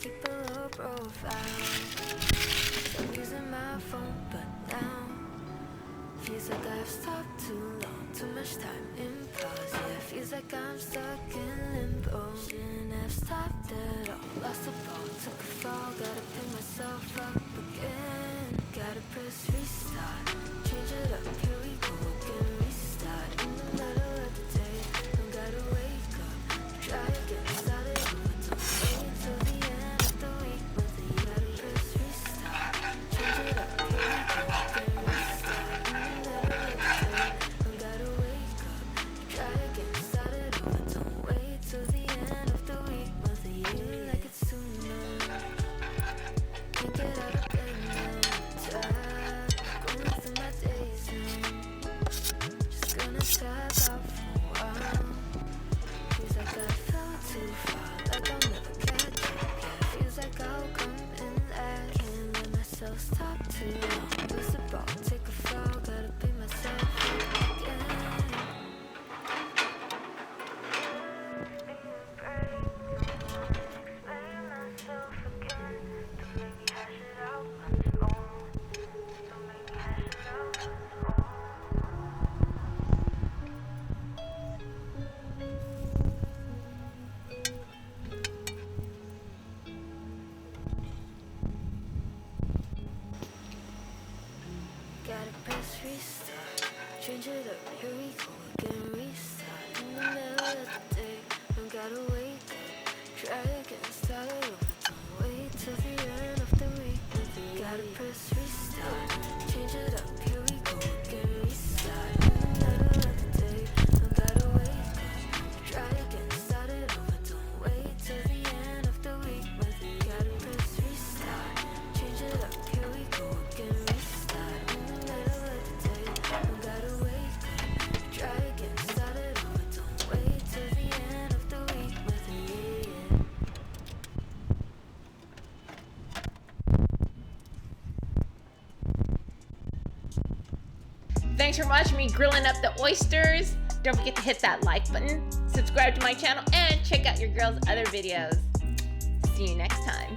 keep a low profile. I'm using my phone, but now feels like I've stopped too long. Too much time in pause. Yeah, feels like I'm stuck in limbo. Shouldn't have stopped at all. Lost the ball, took a fall. Gotta pick myself up again. Gotta press restart. Change it up, here we go again. Restart in the middle of the day. Don't gotta wake up. Try again, start it over. Don't wait till the end of the week. But then you gotta press restart. Change it up, here we go again. Restart in the middle of the day. Don't gotta wake up. Try again, start it over. Don't wait till the end of the week. But then you like it's sooner. Can't get out of bed now. Tired, going through my days now. Just gonna tap out for a while. Feels like I fell too far, like I'll never catch up. Yeah, feels like I'll come in last. Can't let myself stop too long. Lose the ball, take a fall, gotta pick myself up again. Gotta press restart, change it up, here we go again. Restart in the middle of the day. Don't gotta wake up, try again, start it over. Don't wait till the end of the week. Gotta press restart, change it up, here we go again. Restart in the middle of the day. Don't gotta wake up, try again, start it over. Don't wait till the end of the week. Gotta press restart, change it up, here we go again. Restart in the middle of the day. Don't gotta wake up, try again, start it over. Don't wait till the end of the week. Thanks for watching me grilling up the oysters. Don't forget to hit that like button, subscribe to my channel, and check out your girl's other videos. See you next time.